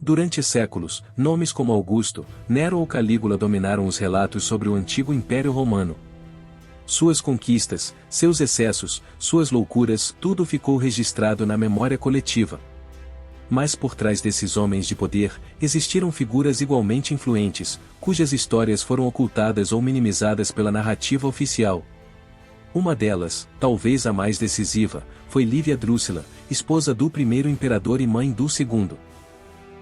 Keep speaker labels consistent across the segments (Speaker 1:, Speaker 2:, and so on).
Speaker 1: Durante séculos, nomes como Augusto, Nero ou Calígula dominaram os relatos sobre o antigo Império Romano. Suas conquistas, seus excessos, suas loucuras, tudo ficou registrado na memória coletiva. Mas por trás desses homens de poder, existiram figuras igualmente influentes, cujas histórias foram ocultadas ou minimizadas pela narrativa oficial. Uma delas, talvez a mais decisiva, foi Lívia Drúxila, esposa do primeiro imperador e mãe do segundo.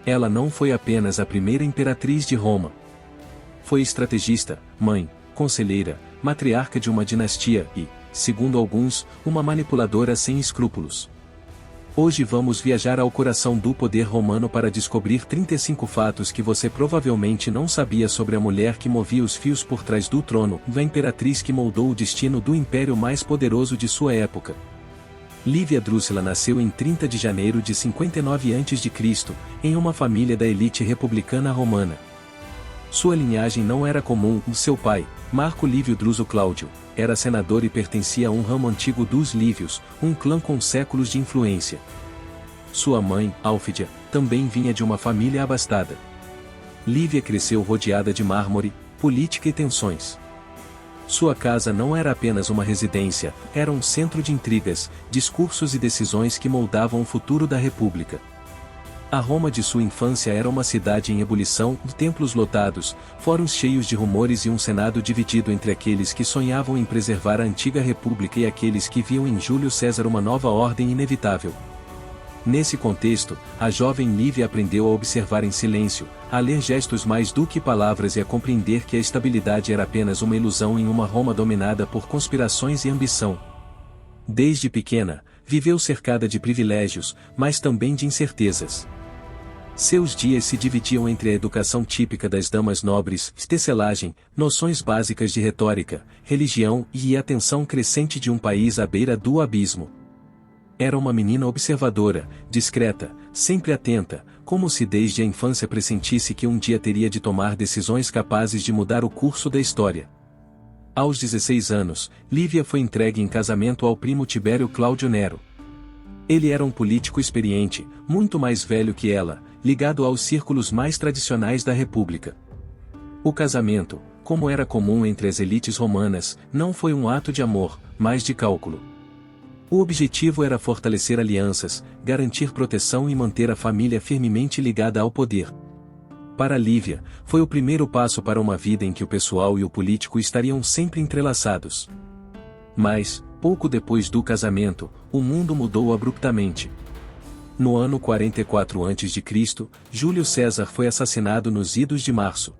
Speaker 1: Ela não foi apenas a primeira imperatriz de Roma. Foi estrategista, mãe, conselheira, matriarca de uma dinastia e, segundo alguns, uma manipuladora sem escrúpulos. Hoje vamos viajar ao coração do poder romano para descobrir 35 fatos que você provavelmente não sabia sobre a mulher que movia os fios por trás do trono, a imperatriz que moldou o destino do império mais poderoso de sua época. Lívia Drúxila nasceu em 30 de janeiro de 59 a.C., em uma família da elite republicana romana. Sua linhagem não era comum, seu pai, Marco Lívio Druso Cláudio, era senador e pertencia a um ramo antigo dos Lívios, um clã com séculos de influência. Sua mãe, Álfida, também vinha de uma família abastada. Lívia cresceu rodeada de mármore, política e tensões. Sua casa não era apenas uma residência, era um centro de intrigas, discursos e decisões que moldavam o futuro da República. A Roma de sua infância era uma cidade em ebulição, templos lotados, fóruns cheios de rumores e um senado dividido entre aqueles que sonhavam em preservar a antiga república e aqueles que viam em Júlio César uma nova ordem inevitável. Nesse contexto, a jovem Lívia aprendeu a observar em silêncio, a ler gestos mais do que palavras e a compreender que a estabilidade era apenas uma ilusão em uma Roma dominada por conspirações e ambição. Desde pequena, viveu cercada de privilégios, mas também de incertezas. Seus dias se dividiam entre a educação típica das damas nobres, tecelagem, noções básicas de retórica, religião e a tensão crescente de um país à beira do abismo. Era uma menina observadora, discreta, sempre atenta, como se desde a infância pressentisse que um dia teria de tomar decisões capazes de mudar o curso da história. Aos 16 anos, Lívia foi entregue em casamento ao primo Tibério Cláudio Nero. Ele era um político experiente, muito mais velho que ela, ligado aos círculos mais tradicionais da República. O casamento, como era comum entre as elites romanas, não foi um ato de amor, mas de cálculo. O objetivo era fortalecer alianças, garantir proteção e manter a família firmemente ligada ao poder. Para Lívia, foi o primeiro passo para uma vida em que o pessoal e o político estariam sempre entrelaçados. Mas, pouco depois do casamento, o mundo mudou abruptamente. No ano 44 a.C., Júlio César foi assassinado nos idos de março.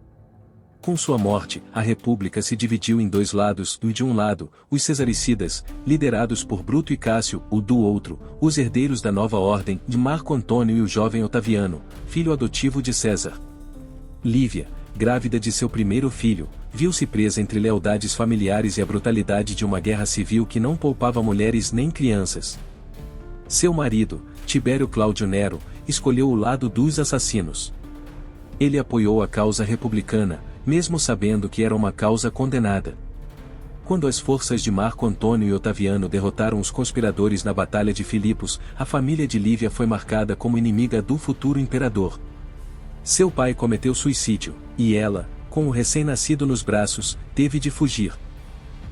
Speaker 1: Com sua morte, a república se dividiu em dois lados, de um lado, os cesaricidas, liderados por Bruto e Cássio, do outro, os herdeiros da nova ordem, de Marco Antônio e o jovem Otaviano, filho adotivo de César. Lívia, grávida de seu primeiro filho, viu-se presa entre lealdades familiares e a brutalidade de uma guerra civil que não poupava mulheres nem crianças. Seu marido, Tibério Cláudio Nero, escolheu o lado dos assassinos. Ele apoiou a causa republicana, mesmo sabendo que era uma causa condenada. Quando as forças de Marco Antônio e Otaviano derrotaram os conspiradores na Batalha de Filipos, a família de Lívia foi marcada como inimiga do futuro imperador. Seu pai cometeu suicídio, e ela, com o recém-nascido nos braços, teve de fugir.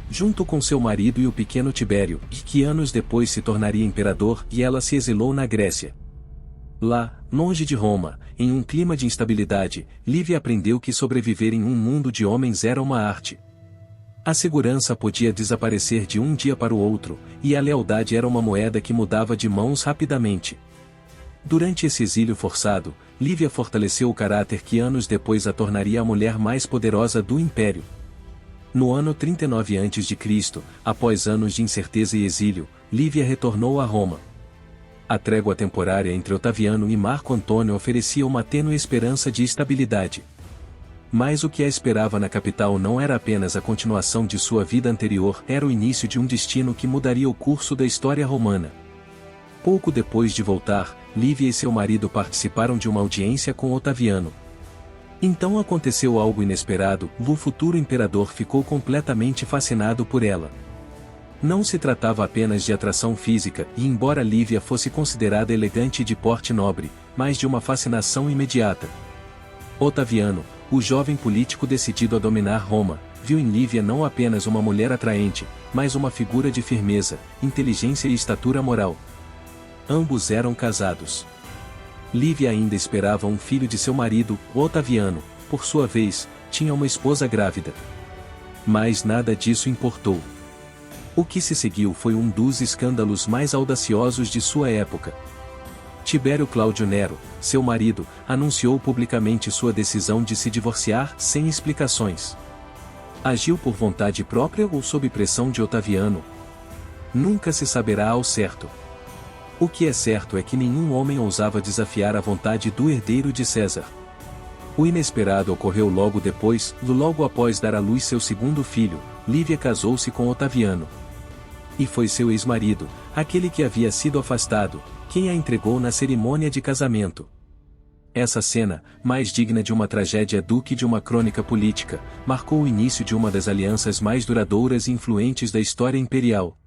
Speaker 1: Junto com seu marido e o pequeno Tibério, que anos depois se tornaria imperador, e ela se exilou na Grécia. Lá, longe de Roma, em um clima de instabilidade, Lívia aprendeu que sobreviver em um mundo de homens era uma arte. A segurança podia desaparecer de um dia para o outro, e a lealdade era uma moeda que mudava de mãos rapidamente. Durante esse exílio forçado, Lívia fortaleceu o caráter que anos depois a tornaria a mulher mais poderosa do império. No ano 39 a.C., após anos de incerteza e exílio, Lívia retornou a Roma. A trégua temporária entre Otaviano e Marco Antônio oferecia uma tênue esperança de estabilidade. Mas o que a esperava na capital não era apenas a continuação de sua vida anterior, era o início de um destino que mudaria o curso da história romana. Pouco depois de voltar, Lívia e seu marido participaram de uma audiência com Otaviano. Então aconteceu algo inesperado, o futuro imperador ficou completamente fascinado por ela. Não se tratava apenas de atração física, e embora Lívia fosse considerada elegante e de porte nobre, mas de uma fascinação imediata. Otaviano, o jovem político decidido a dominar Roma, viu em Lívia não apenas uma mulher atraente, mas uma figura de firmeza, inteligência e estatura moral. Ambos eram casados. Lívia ainda esperava um filho de seu marido, Otaviano, por sua vez, tinha uma esposa grávida. Mas nada disso importou. O que se seguiu foi um dos escândalos mais audaciosos de sua época. Tibério Cláudio Nero, seu marido, anunciou publicamente sua decisão de se divorciar sem explicações. Agiu por vontade própria ou sob pressão de Otaviano? Nunca se saberá ao certo. O que é certo é que nenhum homem ousava desafiar a vontade do herdeiro de César. O inesperado ocorreu logo depois, logo após dar à luz seu segundo filho, Lívia casou-se com Otaviano. E foi seu ex-marido, aquele que havia sido afastado, quem a entregou na cerimônia de casamento. Essa cena, mais digna de uma tragédia do que de uma crônica política, marcou o início de uma das alianças mais duradouras e influentes da história imperial.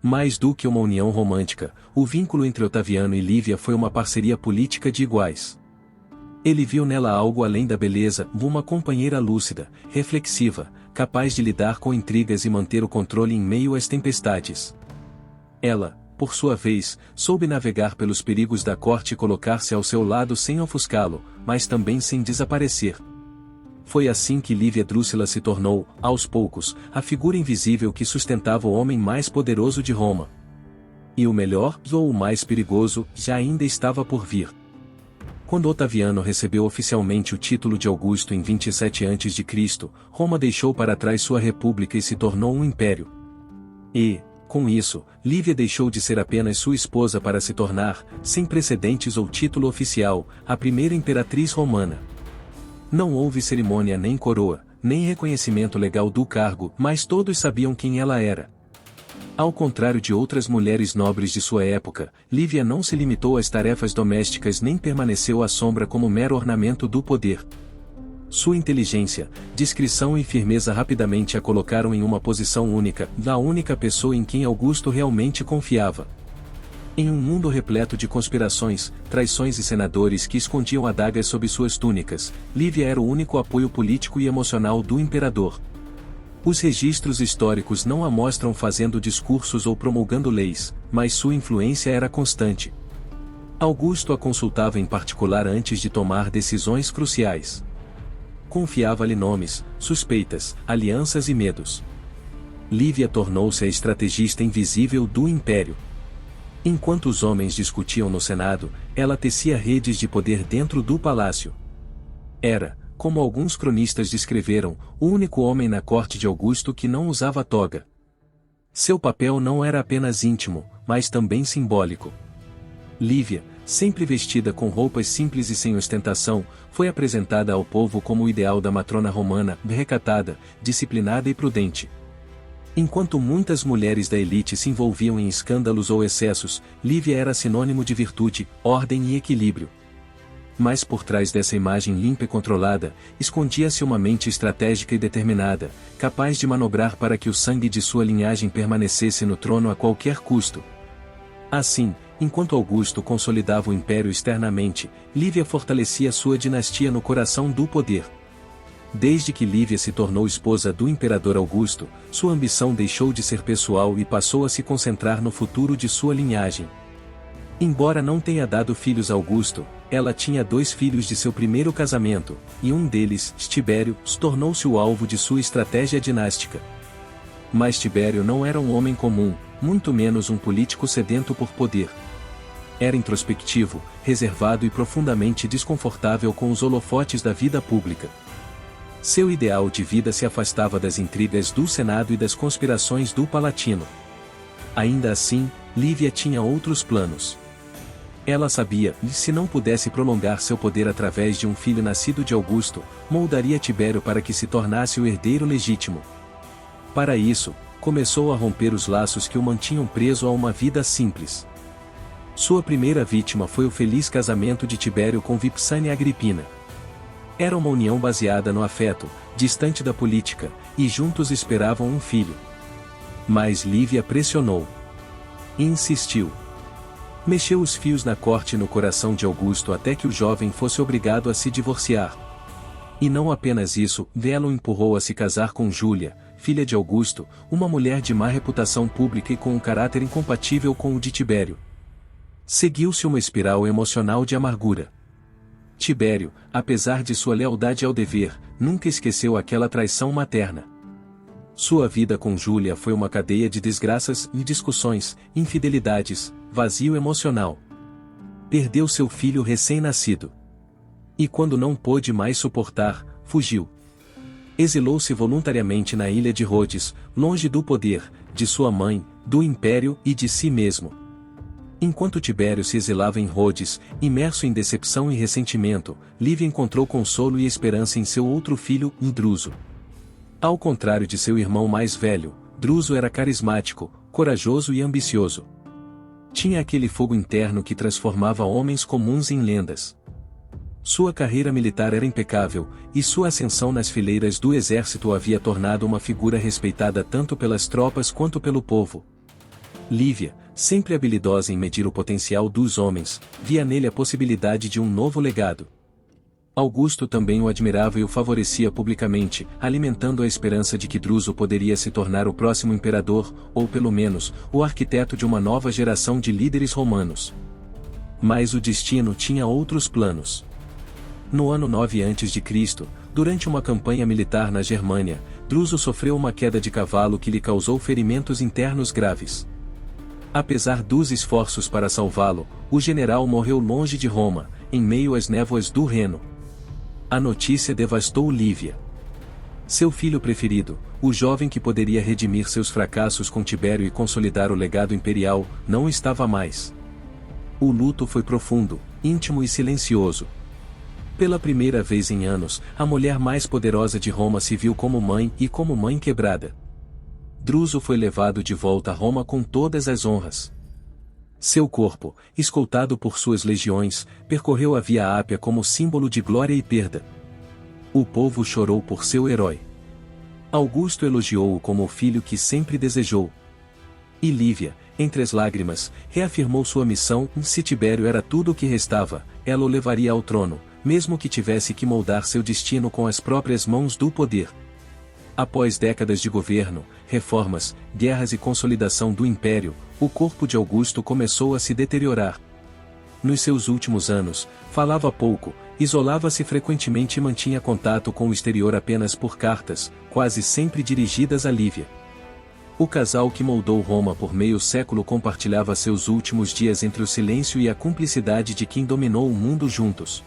Speaker 1: Mais do que uma união romântica, o vínculo entre Otaviano e Lívia foi uma parceria política de iguais. Ele viu nela algo além da beleza, uma companheira lúcida, reflexiva, capaz de lidar com intrigas e manter o controle em meio às tempestades. Ela, por sua vez, soube navegar pelos perigos da corte e colocar-se ao seu lado sem ofuscá-lo, mas também sem desaparecer. Foi assim que Lívia Drúxila se tornou, aos poucos, a figura invisível que sustentava o homem mais poderoso de Roma. E o melhor, ou o mais perigoso, já ainda estava por vir. Quando Otaviano recebeu oficialmente o título de Augusto em 27 a.C., Roma deixou para trás sua república e se tornou um império. E, com isso, Lívia deixou de ser apenas sua esposa para se tornar, sem precedentes ou título oficial, a primeira imperatriz romana. Não houve cerimônia nem coroa, nem reconhecimento legal do cargo, mas todos sabiam quem ela era. Ao contrário de outras mulheres nobres de sua época, Lívia não se limitou às tarefas domésticas nem permaneceu à sombra como mero ornamento do poder. Sua inteligência, discrição e firmeza rapidamente a colocaram em uma posição única, da única pessoa em quem Augusto realmente confiava. Em um mundo repleto de conspirações, traições e senadores que escondiam adagas sob suas túnicas, Lívia era o único apoio político e emocional do imperador. Os registros históricos não a mostram fazendo discursos ou promulgando leis, mas sua influência era constante. Augusto a consultava em particular antes de tomar decisões cruciais. Confiava-lhe nomes, suspeitas, alianças e medos. Lívia tornou-se a estrategista invisível do império. Enquanto os homens discutiam no Senado, ela tecia redes de poder dentro do palácio. Era, como alguns cronistas descreveram, o único homem na corte de Augusto que não usava toga. Seu papel não era apenas íntimo, mas também simbólico. Lívia, sempre vestida com roupas simples e sem ostentação, foi apresentada ao povo como o ideal da matrona romana, recatada, disciplinada e prudente. Enquanto muitas mulheres da elite se envolviam em escândalos ou excessos, Lívia era sinônimo de virtude, ordem e equilíbrio. Mas por trás dessa imagem limpa e controlada, escondia-se uma mente estratégica e determinada, capaz de manobrar para que o sangue de sua linhagem permanecesse no trono a qualquer custo. Assim, enquanto Augusto consolidava o império externamente, Lívia fortalecia sua dinastia no coração do poder. Desde que Lívia se tornou esposa do imperador Augusto, sua ambição deixou de ser pessoal e passou a se concentrar no futuro de sua linhagem. Embora não tenha dado filhos a Augusto, ela tinha 2 filhos de seu primeiro casamento, e um deles, Tibério, tornou-se o alvo de sua estratégia dinástica. Mas Tibério não era um homem comum, muito menos um político sedento por poder. Era introspectivo, reservado e profundamente desconfortável com os holofotes da vida pública. Seu ideal de vida se afastava das intrigas do Senado e das conspirações do Palatino. Ainda assim, Lívia tinha outros planos. Ela sabia, e se não pudesse prolongar seu poder através de um filho nascido de Augusto, moldaria Tibério para que se tornasse o herdeiro legítimo. Para isso, começou a romper os laços que o mantinham preso a uma vida simples. Sua primeira vítima foi o feliz casamento de Tibério com Vipsânia Agripina. Era uma união baseada no afeto, distante da política, e juntos esperavam um filho. Mas Lívia pressionou. E insistiu. Mexeu os fios na corte e no coração de Augusto até que o jovem fosse obrigado a se divorciar. E não apenas isso, Velo empurrou a se casar com Júlia, filha de Augusto, uma mulher de má reputação pública e com um caráter incompatível com o de Tibério. Seguiu-se uma espiral emocional de amargura. Tibério, apesar de sua lealdade ao dever, nunca esqueceu aquela traição materna. Sua vida com Júlia foi uma cadeia de desgraças e discussões, infidelidades, vazio emocional. Perdeu seu filho recém-nascido. E quando não pôde mais suportar, fugiu. Exilou-se voluntariamente na ilha de Rhodes, longe do poder, de sua mãe, do império e de si mesmo. Enquanto Tibério se exilava em Rhodes, imerso em decepção e ressentimento, Lívia encontrou consolo e esperança em seu outro filho, Druso. Ao contrário de seu irmão mais velho, Druso era carismático, corajoso e ambicioso. Tinha aquele fogo interno que transformava homens comuns em lendas. Sua carreira militar era impecável, e sua ascensão nas fileiras do exército o havia tornado uma figura respeitada tanto pelas tropas quanto pelo povo. Lívia, sempre habilidosa em medir o potencial dos homens, via nele a possibilidade de um novo legado. Augusto também o admirava e o favorecia publicamente, alimentando a esperança de que Druso poderia se tornar o próximo imperador, ou pelo menos, o arquiteto de uma nova geração de líderes romanos. Mas o destino tinha outros planos. No ano 9 a.C., durante uma campanha militar na Germânia, Druso sofreu uma queda de cavalo que lhe causou ferimentos internos graves. Apesar dos esforços para salvá-lo, o general morreu longe de Roma, em meio às névoas do Reno. A notícia devastou Lívia. Seu filho preferido, o jovem que poderia redimir seus fracassos com Tibério e consolidar o legado imperial, não estava mais. O luto foi profundo, íntimo e silencioso. Pela primeira vez em anos, a mulher mais poderosa de Roma se viu como mãe e como mãe quebrada. Druso foi levado de volta a Roma com todas as honras. Seu corpo, escoltado por suas legiões, percorreu a Via Ápia como símbolo de glória e perda. O povo chorou por seu herói. Augusto elogiou-o como o filho que sempre desejou. E Lívia, entre as lágrimas, reafirmou sua missão: se Tibério era tudo o que restava, ela o levaria ao trono, mesmo que tivesse que moldar seu destino com as próprias mãos do poder. Após décadas de governo, reformas, guerras e consolidação do império, o corpo de Augusto começou a se deteriorar. Nos seus últimos anos, falava pouco, isolava-se frequentemente e mantinha contato com o exterior apenas por cartas, quase sempre dirigidas a Lívia. O casal que moldou Roma por meio século compartilhava seus últimos dias entre o silêncio e a cumplicidade de quem dominou o mundo juntos.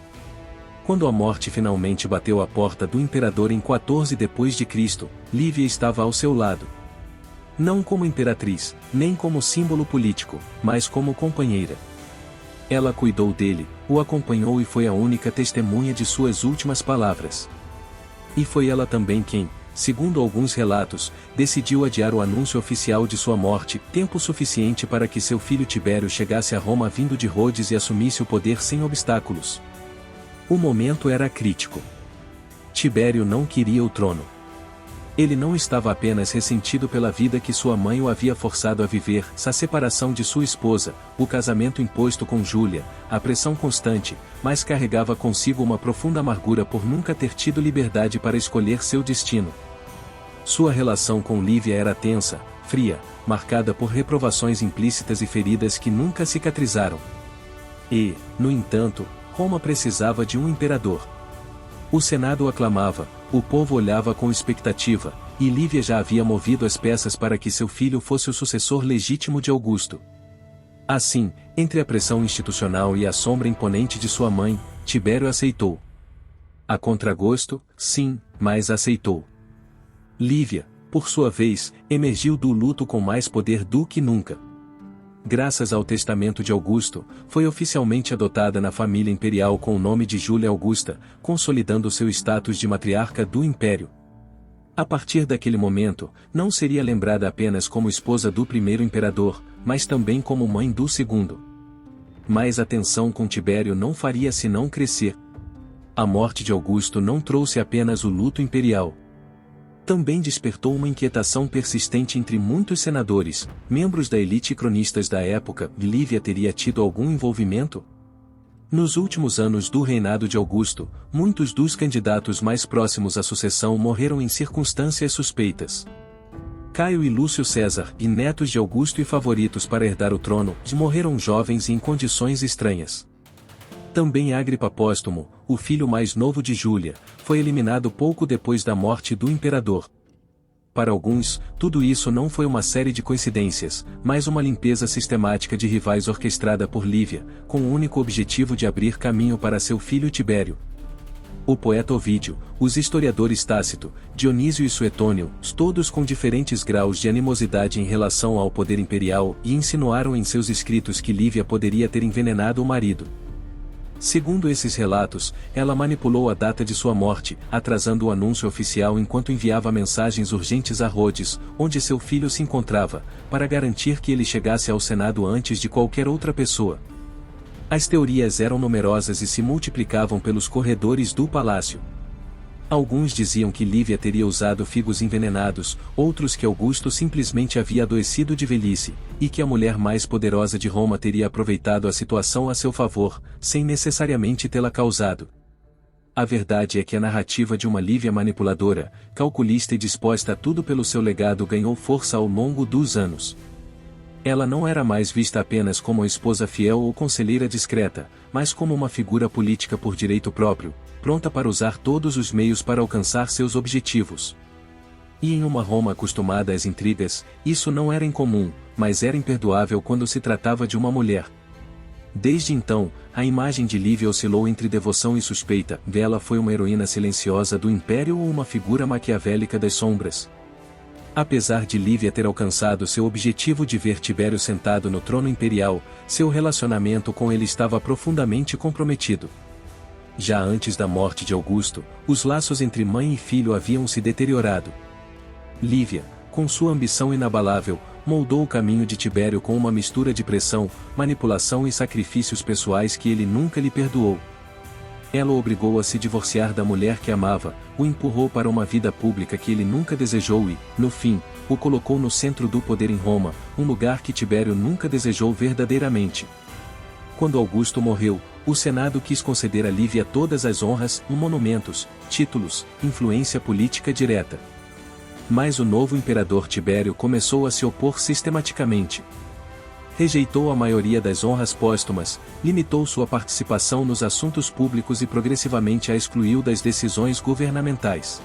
Speaker 1: Quando a morte finalmente bateu à porta do imperador em 14 d.C., Lívia estava ao seu lado. Não como imperatriz, nem como símbolo político, mas como companheira. Ela cuidou dele, o acompanhou e foi a única testemunha de suas últimas palavras. E foi ela também quem, segundo alguns relatos, decidiu adiar o anúncio oficial de sua morte, tempo suficiente para que seu filho Tibério chegasse a Roma vindo de Rhodes e assumisse o poder sem obstáculos. O momento era crítico. Tibério não queria o trono. Ele não estava apenas ressentido pela vida que sua mãe o havia forçado a viver, a separação de sua esposa, o casamento imposto com Júlia, a pressão constante, mas carregava consigo uma profunda amargura por nunca ter tido liberdade para escolher seu destino. Sua relação com Lívia era tensa, fria, marcada por reprovações implícitas e feridas que nunca cicatrizaram. E, no entanto, Roma precisava de um imperador. O Senado o aclamava, o povo olhava com expectativa, e Lívia já havia movido as peças para que seu filho fosse o sucessor legítimo de Augusto. Assim, entre a pressão institucional e a sombra imponente de sua mãe, Tibério aceitou. A contragosto, sim, mas aceitou. Lívia, por sua vez, emergiu do luto com mais poder do que nunca. Graças ao testamento de Augusto, foi oficialmente adotada na família imperial com o nome de Júlia Augusta, consolidando seu status de matriarca do império. A partir daquele momento, não seria lembrada apenas como esposa do primeiro imperador, mas também como mãe do segundo. Mas a tensão com Tibério não faria senão crescer. A morte de Augusto não trouxe apenas o luto imperial. também despertou uma inquietação persistente entre muitos senadores, membros da elite e cronistas da época. Lívia teria tido algum envolvimento? Nos últimos anos do reinado de Augusto, muitos dos candidatos mais próximos à sucessão morreram em circunstâncias suspeitas. Caio e Lúcio César, e netos de Augusto e favoritos para herdar o trono, morreram jovens e em condições estranhas. Também Agripa Póstumo, o filho mais novo de Júlia, foi eliminado pouco depois da morte do imperador. Para alguns, tudo isso não foi uma série de coincidências, mas uma limpeza sistemática de rivais orquestrada por Lívia, com o único objetivo de abrir caminho para seu filho Tibério. O poeta Ovídio, os historiadores Tácito, Dionísio e Suetônio, todos com diferentes graus de animosidade em relação ao poder imperial, e insinuaram em seus escritos que Lívia poderia ter envenenado o marido. Segundo esses relatos, ela manipulou a data de sua morte, atrasando o anúncio oficial enquanto enviava mensagens urgentes a Rhodes, onde seu filho se encontrava, para garantir que ele chegasse ao Senado antes de qualquer outra pessoa. As teorias eram numerosas e se multiplicavam pelos corredores do palácio. Alguns diziam que Lívia teria usado figos envenenados, outros que Augusto simplesmente havia adoecido de velhice, e que a mulher mais poderosa de Roma teria aproveitado a situação a seu favor, sem necessariamente tê-la causado. A verdade é que a narrativa de uma Lívia manipuladora, calculista e disposta a tudo pelo seu legado ganhou força ao longo dos anos. Ela não era mais vista apenas como uma esposa fiel ou conselheira discreta, mas como uma figura política por direito próprio, pronta para usar todos os meios para alcançar seus objetivos. E em uma Roma acostumada às intrigas, isso não era incomum, mas era imperdoável quando se tratava de uma mulher. Desde então, a imagem de Lívia oscilou entre devoção e suspeita. Ela foi uma heroína silenciosa do Império ou uma figura maquiavélica das sombras? Apesar de Lívia ter alcançado seu objetivo de ver Tibério sentado no trono imperial, seu relacionamento com ele estava profundamente comprometido. Já antes da morte de Augusto, os laços entre mãe e filho haviam se deteriorado. Lívia, com sua ambição inabalável, moldou o caminho de Tibério com uma mistura de pressão, manipulação e sacrifícios pessoais que ele nunca lhe perdoou. Ela o obrigou a se divorciar da mulher que amava, o empurrou para uma vida pública que ele nunca desejou e, no fim, o colocou no centro do poder em Roma, um lugar que Tibério nunca desejou verdadeiramente. Quando Augusto morreu, o Senado quis conceder a Lívia todas as honras, monumentos, títulos, influência política direta. Mas o novo imperador Tibério começou a se opor sistematicamente. Rejeitou a maioria das honras póstumas, limitou sua participação nos assuntos públicos e progressivamente a excluiu das decisões governamentais.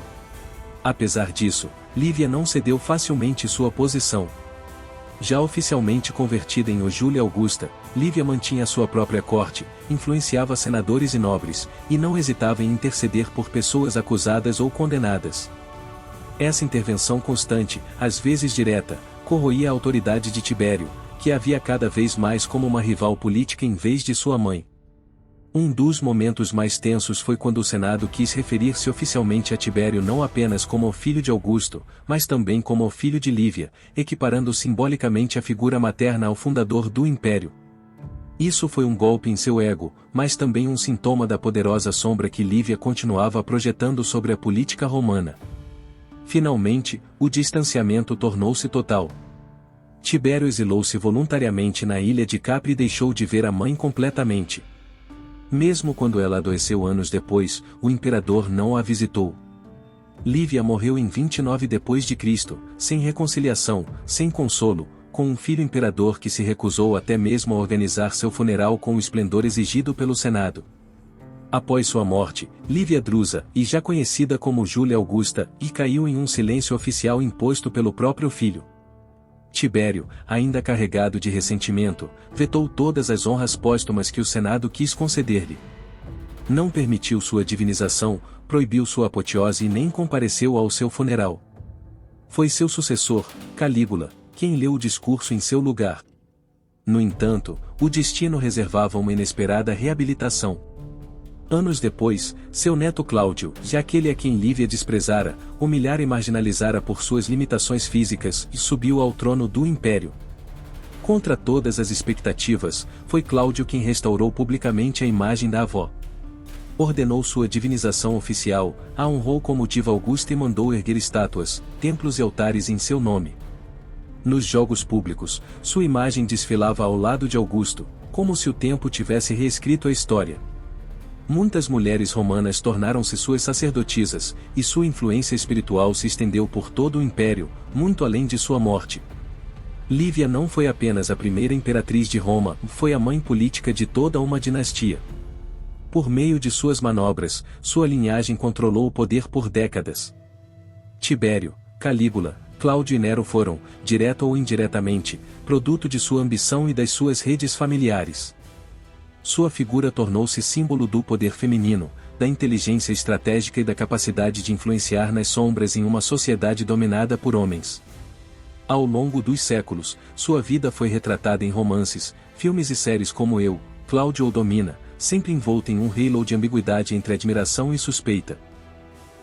Speaker 1: Apesar disso, Lívia não cedeu facilmente sua posição. Já oficialmente convertida em Júlia Augusta, Lívia mantinha sua própria corte, influenciava senadores e nobres, e não hesitava em interceder por pessoas acusadas ou condenadas. Essa intervenção constante, às vezes direta, corroía a autoridade de Tibério, que a via cada vez mais como uma rival política em vez de sua mãe. Um dos momentos mais tensos foi quando o Senado quis referir-se oficialmente a Tibério não apenas como o filho de Augusto, mas também como o filho de Lívia, equiparando simbolicamente a figura materna ao fundador do Império. Isso foi um golpe em seu ego, mas também um sintoma da poderosa sombra que Lívia continuava projetando sobre a política romana. Finalmente, o distanciamento tornou-se total. Tibério exilou-se voluntariamente na ilha de Capri e deixou de ver a mãe completamente. Mesmo quando ela adoeceu anos depois, o imperador não a visitou. Lívia morreu em 29 d.C., sem reconciliação, sem consolo, com um filho imperador que se recusou até mesmo a organizar seu funeral com o esplendor exigido pelo Senado. Após sua morte, Lívia Drusa, e já conhecida como Júlia Augusta, caiu em um silêncio oficial imposto pelo próprio filho. Tibério, ainda carregado de ressentimento, vetou todas as honras póstumas que o Senado quis conceder-lhe. Não permitiu sua divinização, proibiu sua apoteose e nem compareceu ao seu funeral. Foi seu sucessor, Calígula, quem leu o discurso em seu lugar. No entanto, o destino reservava uma inesperada reabilitação. Anos depois, seu neto Cláudio, já aquele a quem Lívia desprezara, humilhara e marginalizara por suas limitações físicas, subiu ao trono do Império. Contra todas as expectativas, foi Cláudio quem restaurou publicamente a imagem da avó. Ordenou sua divinização oficial, a honrou como diva augusta e mandou erguer estátuas, templos e altares em seu nome. Nos jogos públicos, sua imagem desfilava ao lado de Augusto, como se o tempo tivesse reescrito a história. Muitas mulheres romanas tornaram-se suas sacerdotisas, e sua influência espiritual se estendeu por todo o império, muito além de sua morte. Lívia não foi apenas a primeira imperatriz de Roma, foi a mãe política de toda uma dinastia. Por meio de suas manobras, sua linhagem controlou o poder por décadas. Tibério, Calígula, Cláudio e Nero foram, direta ou indiretamente, produto de sua ambição e das suas redes familiares. Sua figura tornou-se símbolo do poder feminino, da inteligência estratégica e da capacidade de influenciar nas sombras em uma sociedade dominada por homens. Ao longo dos séculos, sua vida foi retratada em romances, filmes e séries como Eu, Cláudio ou Domina, sempre envolta em um halo de ambiguidade entre admiração e suspeita.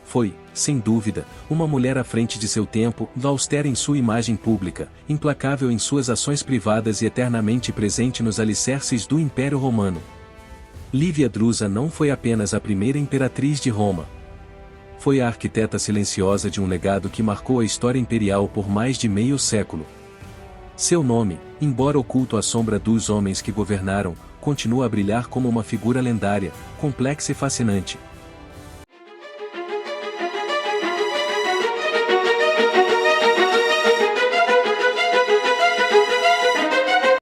Speaker 1: Foi, sem dúvida, uma mulher à frente de seu tempo, austera em sua imagem pública, implacável em suas ações privadas e eternamente presente nos alicerces do Império Romano. Lívia Drusa não foi apenas a primeira imperatriz de Roma. Foi a arquiteta silenciosa de um legado que marcou a história imperial por mais de meio século. Seu nome, embora oculto à sombra dos homens que governaram, continua a brilhar como uma figura lendária, complexa e fascinante,